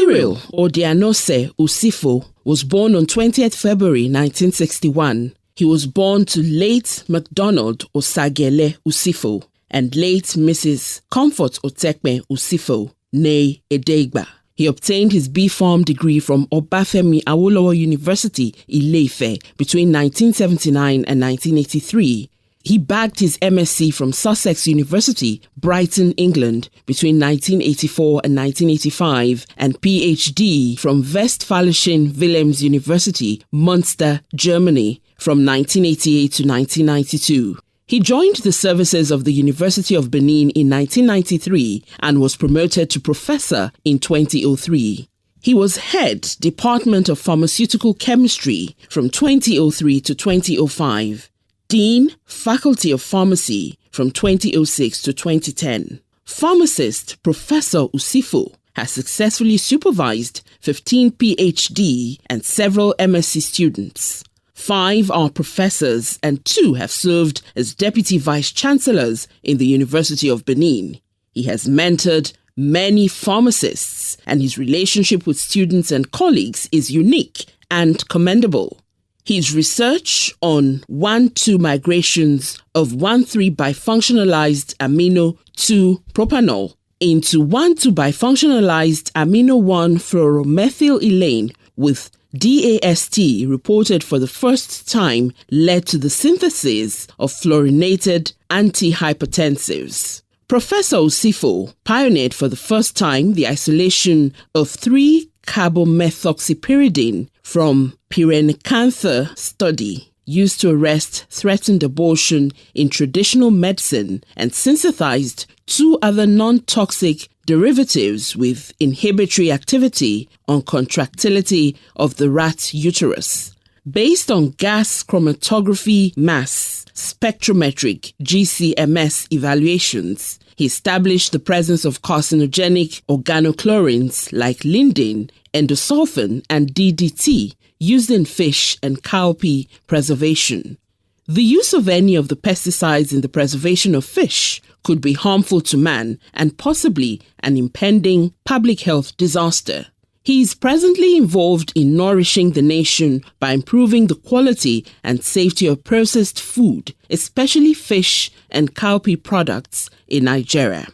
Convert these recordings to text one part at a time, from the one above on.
Cyril Usifoh was born on 20th February 1961. He was born to late MacDonald Osagele Usifoh and late Mrs. Comfort Otekpe Usifoh, née Edegba. He obtained his B.Pharm degree from Obafemi Awolowo University, Ile-Ife, between 1979 and 1983. He bagged his MSc from Sussex University, Brighton, England, between 1984 and 1985, and PhD from Westfälischen Wilhelms University, Münster, Germany, from 1988 to 1992. He joined the services of the University of Benin in 1993 and was promoted to professor in 2003. He was head Department of Pharmaceutical Chemistry from 2003 to 2005. Dean, Faculty of Pharmacy from 2006 to 2010. Pharmacist Professor Usifoh has successfully supervised 15 PhD and several MSc students. 5 are professors and 2 have served as deputy vice-chancellors in the University of Benin. He has mentored many pharmacists, and his relationship with students and colleagues is unique and commendable. His research on 1,2 migrations of 1,3 bifunctionalized amino 2 propanol into 1,2 bifunctionalized amino 1 fluoromethylylane with DAST reported for the first time led to the synthesis of fluorinated antihypertensives. Professor Usifoh pioneered for the first time the isolation of 3-carbomethoxypyridine from pyrenecantha study used to arrest threatened abortion in traditional medicine and synthesized 2 other non-toxic derivatives with inhibitory activity on contractility of the rat uterus. Based on gas chromatography mass spectrometric GCMS evaluations, he established the presence of carcinogenic organochlorines like linden, endosulfan, and DDT used in fish and cowpea preservation. The use of any of the pesticides in the preservation of fish could be harmful to man and possibly an impending public health disaster. He is presently involved in nourishing the nation by improving the quality and safety of processed food, especially fish and cowpea products in Nigeria.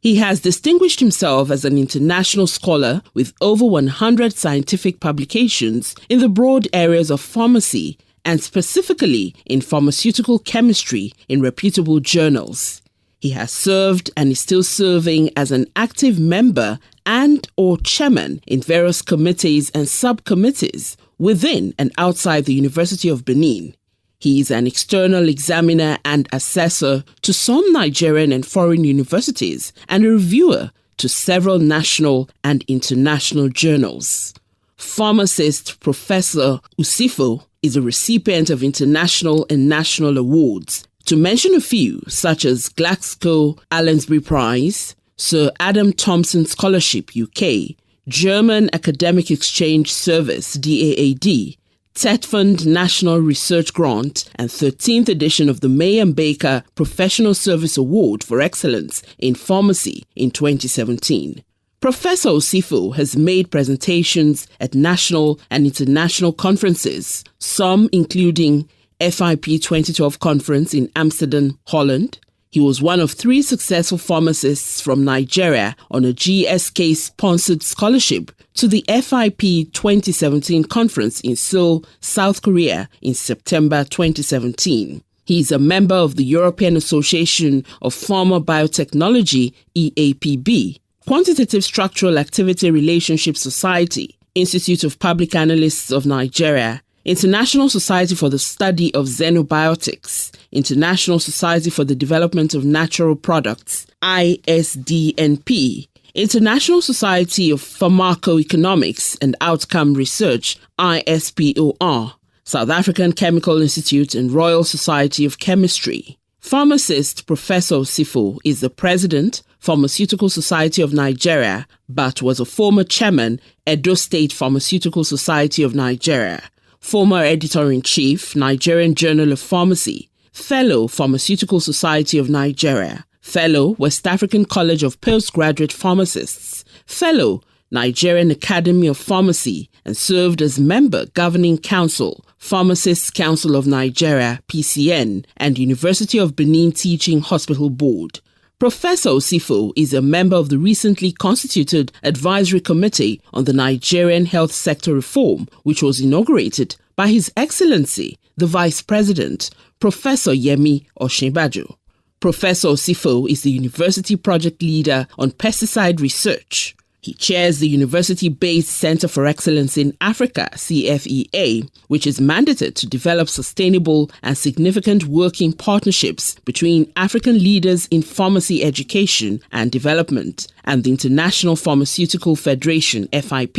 He has distinguished himself as an international scholar with over 100 scientific publications in the broad areas of pharmacy and specifically in pharmaceutical chemistry in reputable journals. He has served and is still serving as an active member and/or chairman in various committees and subcommittees within and outside the University of Benin. He is an external examiner and assessor to some Nigerian and foreign universities and a reviewer to several national and international journals. Pharmacist Professor Usifoh is a recipient of international and national awards. To mention a few, such as Glasgow Allensbury Prize, Sir Adam Thompson Scholarship UK, German Academic Exchange Service DAAD, TETFund National Research Grant, and 13th edition of the May and Baker Professional Service Award for Excellence in Pharmacy in 2017. Professor Usifoh has made presentations at national and international conferences, some including FIP 2012 conference in Amsterdam, Holland. He was one of 3 successful pharmacists from Nigeria on a GSK-sponsored scholarship to the FIP 2017 conference in Seoul, South Korea in September 2017. He is a member of the European Association of Pharma Biotechnology, EAPB, Quantitative Structural Activity Relationship Society, Institute of Public Analysts of Nigeria, International Society for the Study of Xenobiotics, International Society for the Development of Natural Products, ISDNP, International Society of Pharmacoeconomics and Outcome Research, ISPOR, South African Chemical Institute and Royal Society of Chemistry. Pharmacist Professor Usifoh is the President, Pharmaceutical Society of Nigeria, but was a former chairman, Edo State Pharmaceutical Society of Nigeria, former editor-in-chief, Nigerian Journal of Pharmacy, fellow Pharmaceutical Society of Nigeria, fellow West African College of Postgraduate Pharmacists, fellow Nigerian Academy of Pharmacy, and served as member governing council, Pharmacists Council of Nigeria, PSN, and University of Benin Teaching Hospital Board. Professor Usifoh is a member of the recently constituted Advisory Committee on the Nigerian Health Sector Reform, which was inaugurated by His Excellency, the Vice President, Professor Yemi Oshinbajo. Professor Usifoh is the university project leader on pesticide research. He chairs the university-based Center for Excellence in Africa, CFEA, which is mandated to develop sustainable and significant working partnerships between African leaders in pharmacy education and development and the International Pharmaceutical Federation, FIP.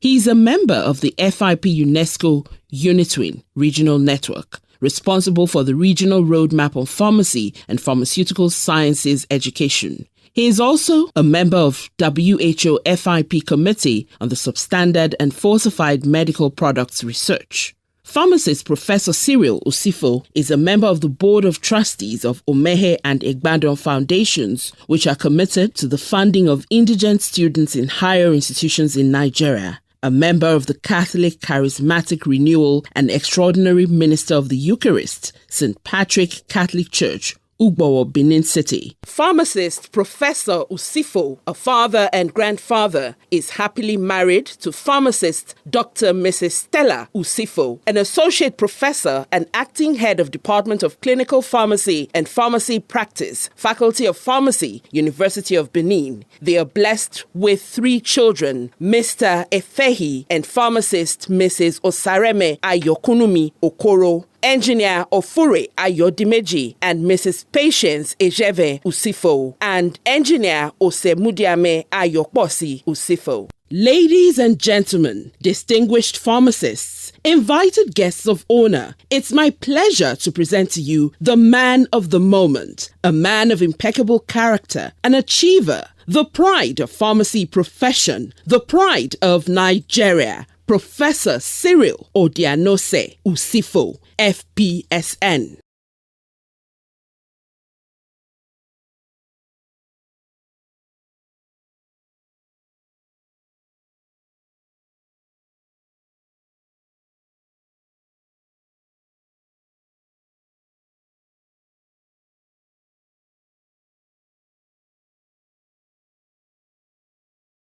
He is a member of the FIP UNESCO UNITWIN regional network, responsible for the regional roadmap on pharmacy and pharmaceutical sciences education. He is also a member of WHO FIP Committee on the Substandard and Falsified Medical Products Research. Pharmacist Professor Cyril Usifoh is a member of the Board of Trustees of Omehe and Igbadon Foundations, which are committed to the funding of indigent students in higher institutions in Nigeria. A member of the Catholic Charismatic Renewal and Extraordinary Minister of the Eucharist, St. Patrick Catholic Church, Ugbowo, Benin City. Pharmacist Professor Usifoh, a father and grandfather, is happily married to pharmacist Dr. Mrs. Stella Usifoh, an associate professor and acting head of Department of Clinical Pharmacy and Pharmacy Practice, Faculty of Pharmacy, University of Benin. They are blessed with 3 children, Mr. Efehi and pharmacist Mrs. Osareme Ayokunumi Okoro, Engineer Ofure Ayodimeji and Mrs. Patience Ejeve Usifoh, and Engineer Osemudiame Ayokbosi Usifoh. Ladies and gentlemen, distinguished pharmacists, invited guests of honor, it's my pleasure to present to you the man of the moment, a man of impeccable character, an achiever, the pride of pharmacy profession, the pride of Nigeria, Professor Cyril Usifoh, FPSN.